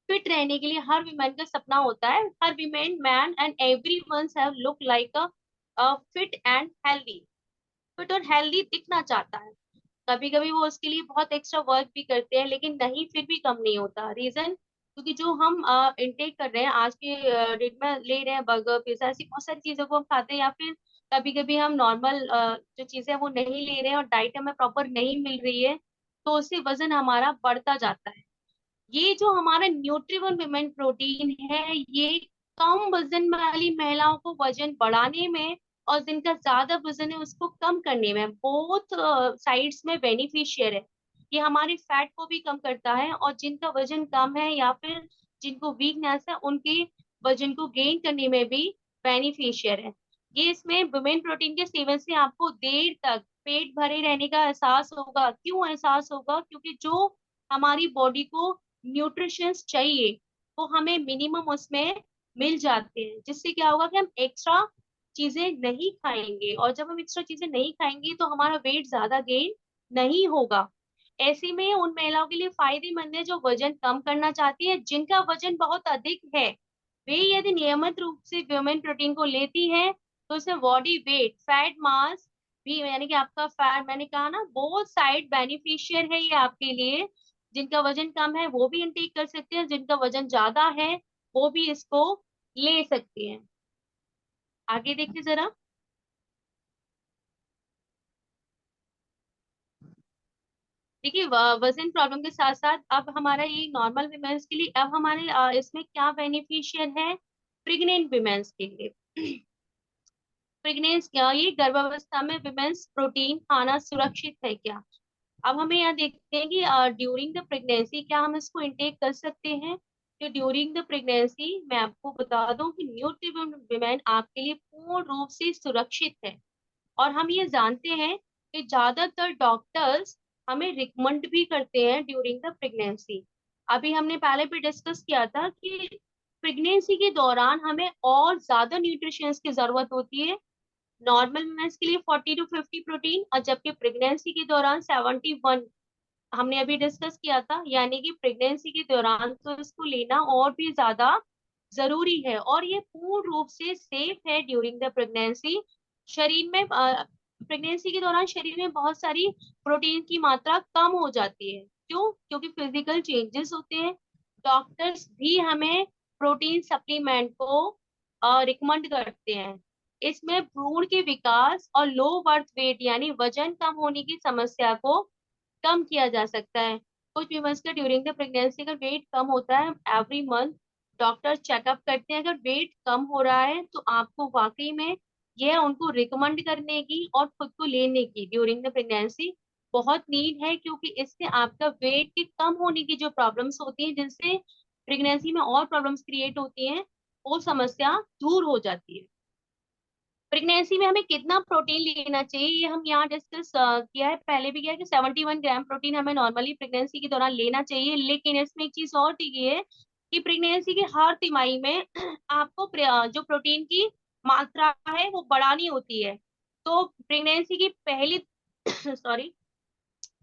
फिट रहने के लिए हर विमेन का सपना होता है, हर women man and every one have look like a fit and healthy, fit और हेल्दी दिखना चाहता है। कभी कभी वो उसके लिए बहुत एक्स्ट्रा वर्क भी करते हैं, लेकिन नहीं, फिर भी कम नहीं होता। रीजन क्योंकि जो हम इनटेक कर रहे हैं आज के डेट में, ले रहे हैं बर्गर पिज्जा, ऐसी बहुत सारी चीजों को हम खाते हैं, या फिर कभी कभी हम नॉर्मल जो चीजें हैं वो नहीं ले रहे हैं और डाइट हमें प्रॉपर नहीं मिल रही है, तो उससे वजन हमारा बढ़ता जाता है। ये जो हमारा न्यूट्रीवन विमेन प्रोटीन है, ये कम वजन वाली महिलाओं को वजन बढ़ाने में और जिनका ज्यादा वजन है उसको कम करने में, बोथ साइड्स में बेनिफिशियर है। ये हमारे फैट को भी कम करता है, और जिनका वजन कम है या फिर जिनको वीकनेस है उनके वजन को गेन करने में भी बेनिफिशियर है। ये इसमें वुमेन प्रोटीन के सेवन से आपको देर तक पेट भरे रहने का एहसास होगा। क्यों एहसास होगा? क्योंकि जो हमारी बॉडी को न्यूट्रिशंस चाहिए वो हमें मिनिमम उसमें मिल जाते हैं, जिससे क्या होगा कि हम एक्स्ट्रा चीजें नहीं खाएंगे, और जब हम एक्स्ट्रा चीजें नहीं खाएंगे तो हमारा वेट ज्यादा गेन नहीं होगा। ऐसे में उन महिलाओं के लिए फायदेमंद है जो वजन कम करना चाहती है। जिनका वजन बहुत अधिक है, वे यदि नियमित रूप से वुमेन प्रोटीन को लेती है तो उससे बॉडी वेट, फैट मास भी, यानी कि आपका फैट, मैंने कहा ना, बोथ साइड बेनिफिशियल है ये आपके लिए। जिनका वजन कम है वो भी इनटेक कर सकते हैं, जिनका वजन ज्यादा है वो भी इसको ले सकते हैं। आगे देखिए जरा, देखिए वजन प्रॉब्लम के साथ साथ अब हमारा ये नॉर्मल विमेंस के लिए, अब हमारे इसमें क्या बेनिफिशियल है प्रेग्नेंट विमेंस के लिए। प्रेग्नेंस क्या, ये गर्भावस्था में विमेंस प्रोटीन खाना सुरक्षित है क्या? अब हमें यहाँ देखते हैं कि ड्यूरिंग द प्रेगनेंसी क्या हम इसको इंटेक कर सकते हैं। तो ड्यूरिंग द प्रेगनेंसी मैं आपको बता दूं कि न्यूट्रिएंट विमेन आपके लिए पूर्ण रूप से सुरक्षित है। और हम ये जानते हैं कि ज्यादातर डॉक्टर्स हमें रिकमेंड भी करते हैं ड्यूरिंग द प्रेगनेंसी। अभी हमने पहले भी डिस्कस किया था कि प्रेगनेंसी के दौरान हमें और ज्यादा न्यूट्रिशंस की जरूरत होती है। नॉर्मल वुमेन्स के लिए 40 to 50 प्रोटीन, और जबकि प्रेगनेंसी के दौरान 71 हमने अभी डिस्कस किया था। यानी कि प्रेगनेंसी के दौरान तो इसको लेना और भी ज्यादा जरूरी है, और ये पूर्ण रूप से सेफ है ड्यूरिंग द प्रेगनेंसी। शरीर में प्रेगनेंसी के दौरान शरीर में बहुत सारी प्रोटीन की मात्रा कम हो जाती है। क्यों? क्योंकि फिजिकल चेंजेस होते हैं। डॉक्टर्स भी हमें प्रोटीन सप्लीमेंट को रिकमेंड करते हैं। इसमें भ्रूण के विकास और लो बर्थ वेट यानी वजन कम होने की समस्या को कम किया जा सकता है। कुछ वीवर्स का ड्यूरिंग द प्रेगनेंसी अगर वेट कम होता है, एवरी मंथ डॉक्टर चेकअप करते हैं, अगर वेट कम हो रहा है तो आपको वाकई में यह उनको रिकमेंड करने की और खुद को लेने की ड्यूरिंग द प्रेगनेंसी बहुत नीड है, क्योंकि इससे आपका वेट के कम होने की जो प्रॉब्लम्स होती हैं, जिनसे प्रेगनेंसी में और प्रॉब्लम्स क्रिएट होती हैं, वो समस्या दूर हो जाती है। प्रेगनेंसी में हमें कितना प्रोटीन लेना चाहिए ये हम यहाँ डिस्कस किया है, पहले भी किया है कि 71 ग्राम प्रोटीन हमें नॉर्मली प्रेगनेंसी के दौरान लेना चाहिए। लेकिन इसमें एक चीज और दी है कि प्रेगनेंसी के हर तिमाही में आपको जो प्रोटीन की मात्रा है वो बढ़ानी होती है। तो प्रेगनेंसी की पहली सॉरी,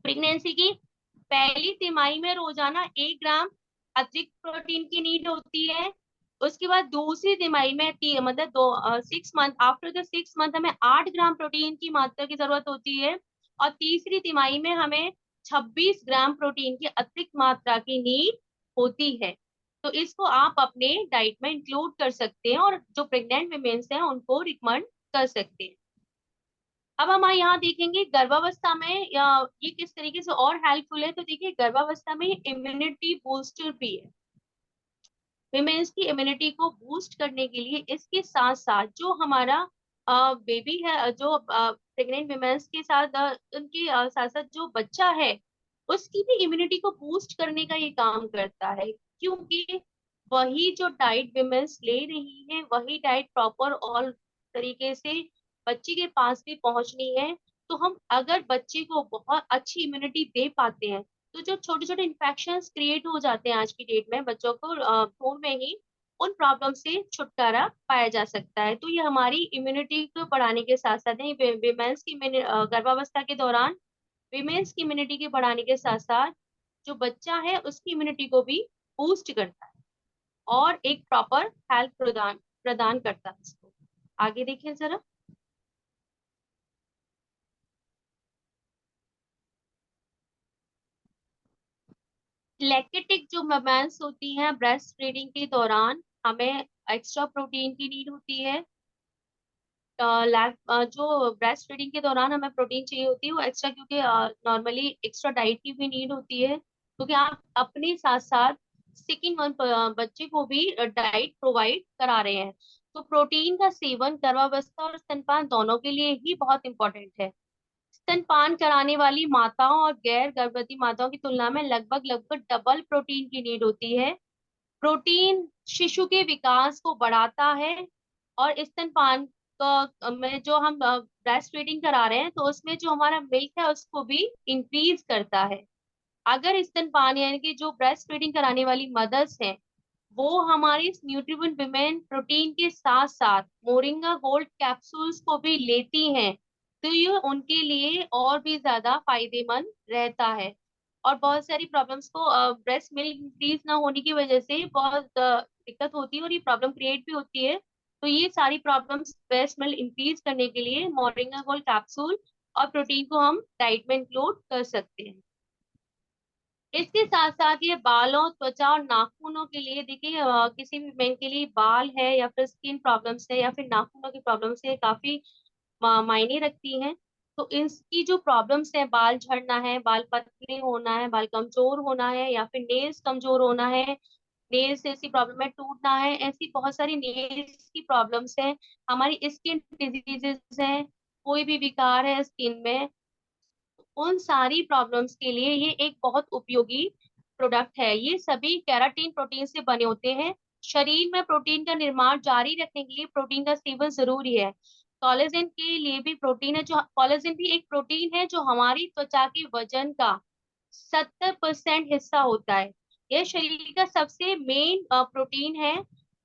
प्रेगनेंसी की पहली तिमाही में रोजाना 1 ग्राम अतिरिक्त प्रोटीन की नीड होती है। उसके बाद दूसरी तिमाही में मतलब 6 मंथ, आफ्टर द 6 मंथ हमें 8 ग्राम प्रोटीन की मात्रा की जरूरत होती है। और तीसरी तिमाही में हमें 26 ग्राम प्रोटीन की अतिरिक्त मात्रा की नीड होती है। तो इसको आप अपने डाइट में इंक्लूड कर सकते हैं, और जो प्रेग्नेंट वुमेन्स हैं उनको रिकमेंड कर सकते हैं। अब हम यहाँ देखेंगे गर्भावस्था में ये किस तरीके से और हेल्पफुल है। तो देखिए गर्भावस्था में इम्यूनिटी बूस्टर भी है। विमेन्स की इम्यूनिटी को बूस्ट करने के लिए इसके साथ साथ जो हमारा बेबी है, जो प्रेग्नेंट विमेन्स के साथ उनके साथ साथ जो बच्चा है उसकी भी इम्यूनिटी को बूस्ट करने का ये काम करता है, क्योंकि वही जो डाइट विमेन्स ले रही है वही डाइट प्रॉपर और तरीके से बच्चे के पास भी पहुंचनी है। तो हम अगर बच्चे को बहुत अच्छी इम्यूनिटी दे पाते हैं तो जो छोटे छोटे इन्फेक्शंस क्रिएट हो जाते हैं आज की डेट में बच्चों को खून में ही, उन प्रॉब्लम से छुटकारा पाया जा सकता है। तो ये हमारी इम्यूनिटी को बढ़ाने के साथ साथ विमेन्स की गर्भावस्था के दौरान विमेन्स की इम्यूनिटी के बढ़ाने के साथ साथ जो बच्चा है उसकी इम्यूनिटी को भी बूस्ट करता है और एक प्रॉपर हेल्थ प्रदान प्रदान करता है इसको। आगे देखिए जरा। लैक्टेटिक जो मोमेंट्स होती हैं ब्रेस्ट फीडिंग के दौरान हमें एक्स्ट्रा प्रोटीन की नीड होती है। जो ब्रेस्ट फीडिंग के दौरान हमें प्रोटीन चाहिए होती है वो एक्स्ट्रा, क्योंकि नॉर्मली एक्स्ट्रा डाइट की भी नीड होती है, क्योंकि आप अपने साथ साथ सेकेंड मंथ बच्चे को भी डाइट प्रोवाइड करा रहे हैं। तो प्रोटीन का सेवन गर्भावस्था और स्तनपान दोनों के लिए ही बहुत इंपॉर्टेंट है। स्तनपान कराने वाली माताओं और गैर गर्भवती माताओं की तुलना में लगभग लगभग डबल प्रोटीन की नीड होती है। प्रोटीन शिशु के विकास को बढ़ाता है और स्तनपान में जो हम ब्रेस्ट फीडिंग करा रहे हैं तो उसमें जो हमारा मिल्क है उसको भी इंक्रीज करता है। अगर स्तनपान यानी कि जो ब्रेस्ट फीडिंग कराने वाली मदर्स हैं वो हमारी इस न्यूट्रिएंट विमेन प्रोटीन के साथ साथ मोरिंगा गोल्ड कैप्सूल्स को भी लेती हैं तो ये उनके लिए और भी ज्यादा फायदेमंद रहता है। और बहुत सारी प्रॉब्लम्स को ब्रेस्ट मिल्क इंक्रीज ना होने की वजह से बहुत दिक्कत होती है और ये प्रॉब्लम क्रिएट भी होती है। तो ये सारी प्रॉब्लम्स ब्रेस्ट मिल्क इंक्रीज करने के लिए मोरिंगा गोल्ड कैप्सूल और प्रोटीन को हम डाइट में इंक्लूड कर सकते हैं। इसके साथ साथ ये बालों त्वचा और नाखूनों के लिए देखिए, किसी भी मेन के लिए बाल है या फिर स्किन प्रॉब्लम्स है या फिर नाखूनों की प्रॉब्लम्स है काफी मायने रखती हैं। तो इसकी जो प्रॉब्लम्स है, बाल झड़ना है, बाल पतले होना है, बाल कमजोर होना है या फिर नेल्स कमजोर होना है, नेल्स ऐसी प्रॉब्लम है टूटना है, ऐसी बहुत सारी नेल्स की प्रॉब्लम्स है, हमारी स्किन डिजीजेस है, कोई भी विकार है स्किन में, उन सारी प्रॉब्लम्स के लिए ये एक बहुत उपयोगी प्रोडक्ट है। ये सभी केराटिन प्रोटीन से बने होते हैं। शरीर में प्रोटीन का निर्माण जारी रखने के लिए प्रोटीन का सेवन जरूरी है। कोलेजन के लिए भी प्रोटीन है, जो कोलेजन भी एक प्रोटीन है जो हमारी त्वचा के वजन का 70% हिस्सा होता है। यह शरीर का सबसे मेन प्रोटीन है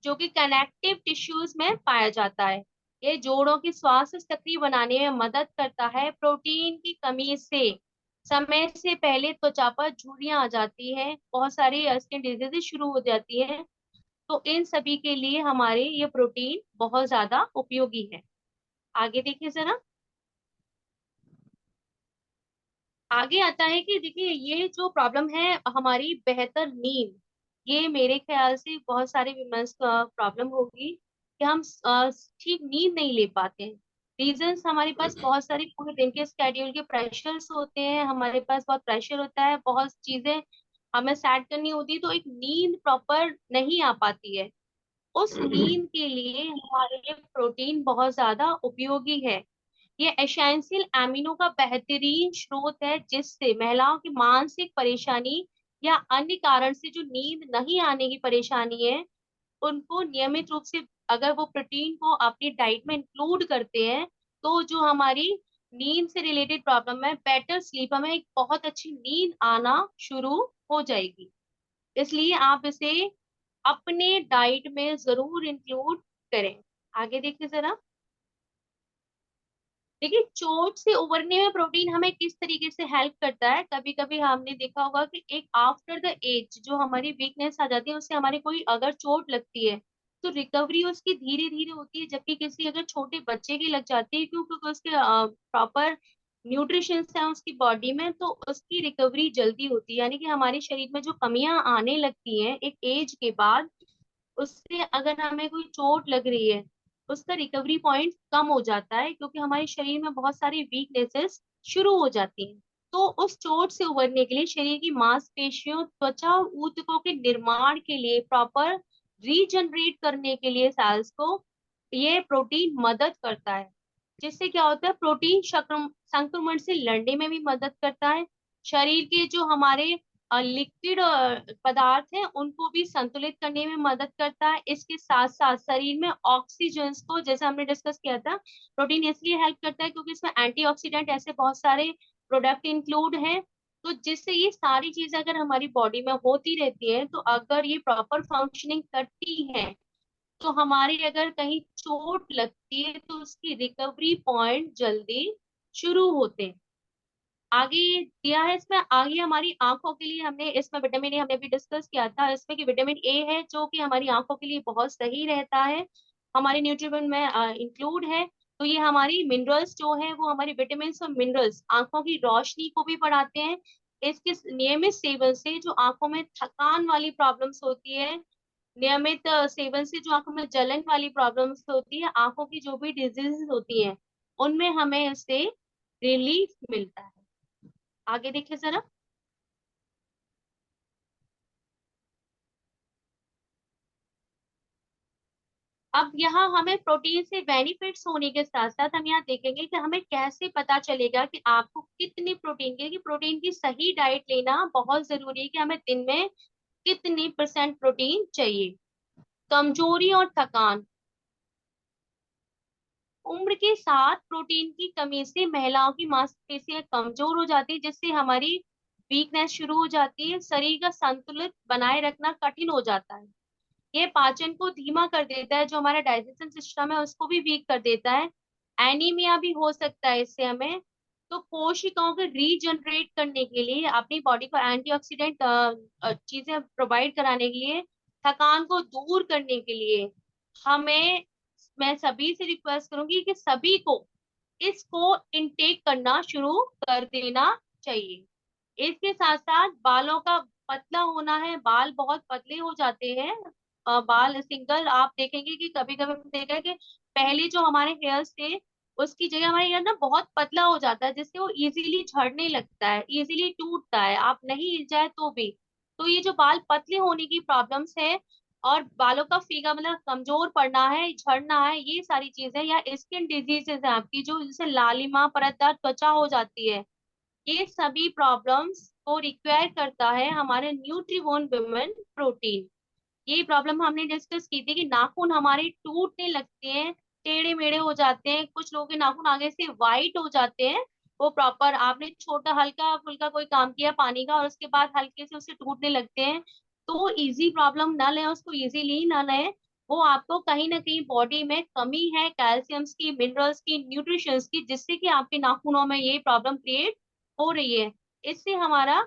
जो कि कनेक्टिव टिश्यूज में पाया जाता है। ये जोड़ों की स्वास्थ्य सक्रिय बनाने में मदद करता है। प्रोटीन की कमी से समय से पहले त्वचा पर झुर्रियां आ जाती हैं, बहुत सारी स्किन डिजीजेज शुरू हो जाती हैं। तो इन सभी के लिए हमारे ये प्रोटीन बहुत ज्यादा उपयोगी है। आगे देखिए जरा। आगे आता है कि देखिए ये जो प्रॉब्लम है हमारी बेहतर नींद, ये मेरे ख्याल से बहुत सारे विमेंस का प्रॉब्लम होगी कि हम ठीक नींद नहीं ले पाते हैं। रीजंस हमारे पास बहुत सारी पूरे दिन के स्केड्यूल के प्रेशर्स होते हैं, हमारे पास बहुत प्रेशर होता है, बहुत चीजें हमें सेट करनी होती है, तो एक नींद प्रॉपर नहीं आ पाती है। उस नींद के लिए हमारे लिए प्रोटीन बहुत ज्यादा उपयोगी है। ये एसेंशियल एमिनो का बेहतरीन स्रोत है जिससे महिलाओं की मानसिक परेशानी या अन्य कारण से जो नींद नहीं आने की परेशानी है उनको नियमित रूप से अगर वो प्रोटीन को अपनी डाइट में इंक्लूड करते हैं तो जो हमारी नींद से रिलेटेड प्रॉब्लम है, बेटर स्लीप, हमें एक बहुत अच्छी नींद आना शुरू हो जाएगी। इसलिए आप इसे अपने डाइट में जरूर इंक्लूड करें। आगे देखिए जरा। देखिए चोट से उबरने में प्रोटीन हमें किस तरीके से हेल्प करता है। कभी कभी हमने देखा होगा कि एक आफ्टर द एज जो हमारी वीकनेस आ जाती है, उससे हमारे कोई अगर चोट लगती है तो रिकवरी उसकी धीरे धीरे होती है, जबकि किसी अगर छोटे बच्चे की लग जाती है क्योंकि उसके प्रॉपर न्यूट्रिशन है उसकी बॉडी में, तो उसकी रिकवरी जल्दी होती है। यानी कि हमारे शरीर में जो कमियां आने लगती हैं एक एज के बाद, उससे अगर हमें कोई चोट लग रही है उसका रिकवरी पॉइंट कम हो जाता है, क्योंकि हमारे शरीर में बहुत सारी वीकनेसेस शुरू हो जाती हैं। तो उस चोट से उबरने के लिए शरीर की मांसपेशियों, त्वचा और ऊतकों के निर्माण के लिए प्रॉपर रीजनरेट करने के लिए सेल्स को ये प्रोटीन मदद करता है। जिससे क्या होता है, प्रोटीन संक्रमण से लड़ने में भी मदद करता है। शरीर के जो हमारे लिक्विड पदार्थ हैं उनको भी संतुलित करने में मदद करता है। इसके साथ साथ शरीर में ऑक्सीजन को, जैसे हमने डिस्कस किया था, प्रोटीन इसलिए हेल्प करता है क्योंकि इसमें एंटीऑक्सीडेंट ऐसे बहुत सारे प्रोडक्ट इंक्लूड हैं। तो जिससे ये सारी चीजें अगर हमारी बॉडी में होती रहती है, तो अगर ये प्रॉपर फंक्शनिंग करती है, तो हमारी अगर कहीं चोट लगती है तो उसकी रिकवरी पॉइंट जल्दी शुरू होते हैं। आगे ये दिया है इसमें, आगे हमारी आंखों के लिए हमने इसमें विटामिन ए हमने अभी डिस्कस किया था इसमें कि विटामिन ए है जो कि हमारी आंखों के लिए बहुत सही रहता है, हमारी न्यूट्रिशन में इंक्लूड है। तो ये हमारी मिनरल्स जो है वो हमारी विटामिन और मिनरल्स आंखों की रोशनी को भी बढ़ाते हैं। इसके नियमित सेवन से जो आंखों में थकान वाली प्रॉब्लम्स होती है, नियमित सेवन से जो आंखों में जलन वाली प्रॉब्लम्स होती है, आंखों की जो भी डिजीजेस होती हैं, उनमें हमें इससे रिलीफ मिलता है। आगे देखिए जरा। अब यहाँ हमें प्रोटीन से बेनिफिट्स होने के साथ साथ हम यहाँ देखेंगे कि हमें कैसे पता चलेगा कि आपको कितनी प्रोटीन की, प्रोटीन की सही डाइट लेना बहुत जरूरी है कि हमें दिन में कितनी परसेंट प्रोटीन चाहिए। कमजोरी और थकान, उम्र के साथ प्रोटीन की कमी से महिलाओं की मांसपेशियां कमजोर हो जाती है, जिससे हमारी वीकनेस शुरू हो जाती है, शरीर का संतुलित बनाए रखना कठिन हो जाता है। ये पाचन को धीमा कर देता है, जो हमारा डाइजेशन सिस्टम है उसको भी वीक कर देता है। एनीमिया भी हो सकता है इससे हमें। तो कोशिकाओं को रीजनरेट करने के लिए, अपनी बॉडी को एंटीऑक्सीडेंट चीजें प्रोवाइड कराने के लिए, थकान को दूर करने के लिए हमें, मैं सभी से रिक्वेस्ट करूंगी कि सभी को इसको इनटेक करना शुरू कर देना चाहिए। इसके साथ साथ बालों का पतला होना है, बाल बहुत पतले हो जाते हैं। बाल सिंगल आप देखेंगे कि कभी कभी देखा है कि पहले जो हमारे हेयर्स थे उसकी जगह हमारे हेयर ना बहुत पतला हो जाता है, जिससे वो इजीली झड़ने लगता है, इजीली टूटता है, आप नहीं हिल जाए तो भी। तो ये जो बाल पतले होने की प्रॉब्लम्स है और बालों का फीका मतलब कमजोर पड़ना है, झड़ना है, ये सारी चीजें, या स्किन डिजीजेस है आपकी जो जैसे लालिमा परतदार त्वचा हो जाती है, ये सभी प्रॉब्लम्स को रिक्वायर करता है हमारे न्यूट्रीबोन वुमेन प्रोटीन। ये प्रॉब्लम हमने डिस्कस की थी कि नाखून हमारे टूटने लगते हैं, टेढ़े मेढ़े हो जाते हैं, कुछ लोगों के नाखून आगे से वाइट हो जाते हैं। वो प्रॉपर आपने छोटा हल्का फुल्का कोई काम किया पानी का और उसके बाद हल्के से उससे टूटने लगते हैं। तो इजी प्रॉब्लम ना लें, उसको इजीली ना लें। वो आपको कहीं ना कहीं बॉडी में कमी है कैल्शियम्स की, मिनरल्स की, न्यूट्रिशंस की, जिससे कि आपके नाखूनों में ये प्रॉब्लम क्रिएट हो रही है। इससे हमारा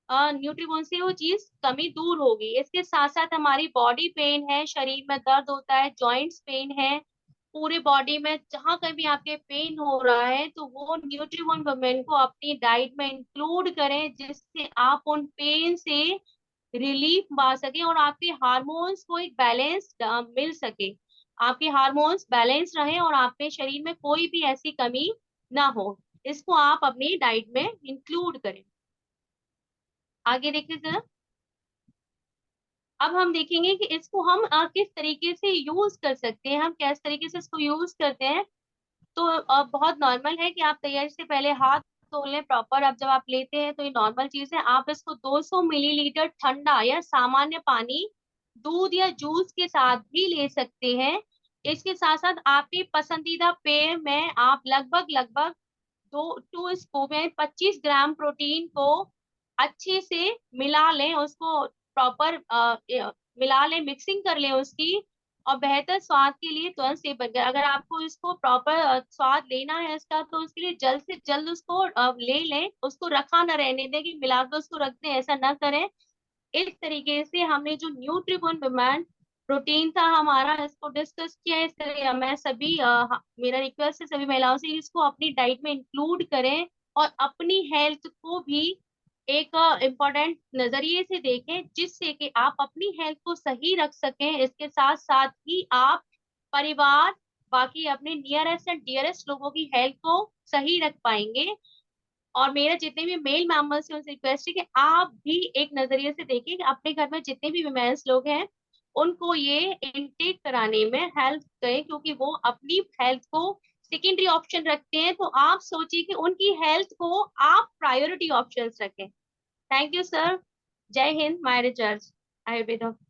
न्यूट्रिबॉन से वो चीज कमी दूर होगी। इसके साथ साथ हमारी बॉडी पेन है, शरीर में दर्द होता है, जॉइंट्स पेन है, पूरे बॉडी में जहां कहीं भी आपके पेन हो रहा है, तो वो न्यूट्रिबॉन वुमेन को अपनी डाइट में इंक्लूड करें, जिससे आप उन पेन से रिलीफ पा सके और आपके हार्मोन्स को एक बैलेंस मिल सके, आपके हार्मोन्स बैलेंस रहे और आपके शरीर में कोई भी ऐसी कमी ना हो। इसको आप अपनी डाइट में इंक्लूड करें। आगे देखिए जरा। अब हम देखेंगे कि इसको हम किस तरीके से यूज कर सकते हैं, हम किस तरीके से इसको यूज करते हैं। तो बहुत नॉर्मल है कि आप तैयारी से पहले हाथ धो लें प्रॉपर। अब जब आप लेते हैं तो ये नॉर्मल चीज है, आप इसको 200 मिलीलीटर ठंडा या सामान्य पानी दूध या जूस के साथ भी ले सकते हैं। इसके साथ साथ आपकी पसंदीदा पेय में आप लगभग लगभग 2 स्कूप में 25 ग्राम प्रोटीन को अच्छे से मिला लें, उसको प्रॉपर मिला लें, मिक्सिंग कर लें उसकी, और बेहतर स्वाद के लिए तुरंत से बन गया। अगर आपको इसको प्रॉपर स्वाद लेना है इसका, तो उसके लिए जल्द से जल्द उसको ले लें, उसको रखा न रहने दें कि मिला कर उसको रख दें, ऐसा ना करें। इस तरीके से हमने जो न्यूट्रीबॉर्न विमेन प्रोटीन था हमारा, इसको डिस्कस किया। इस तरह मैं सभी मेरा रिक्वेस्ट है सभी महिलाओं से इसको अपनी डाइट में इंक्लूड करें और अपनी हेल्थ को भी एक इम्पोर्टेंट नजरिए से देखें, जिससे कि आप अपनी हेल्थ को सही रख सकें। इसके साथ साथ ही आप परिवार, बाकी अपने नियरेस्ट एंड डियरेस्ट लोगों की हेल्थ को सही रख पाएंगे। और मेरा जितने भी मेल मेंबर्स हैं उनसे रिक्वेस्ट है कि आप भी एक नजरिए से देखिए कि अपने घर में जितने भी विमेंस लोग हैं उनको ये इनटेक कराने में हेल्प करें, क्योंकि वो अपनी हेल्थ को सेकेंडरी ऑप्शन रखते हैं। तो आप सोचिए कि उनकी हेल्थ को आप प्रायोरिटी ऑप्शंस रखें। Thank you sir. जय हिंद। My recharge Ayurveda.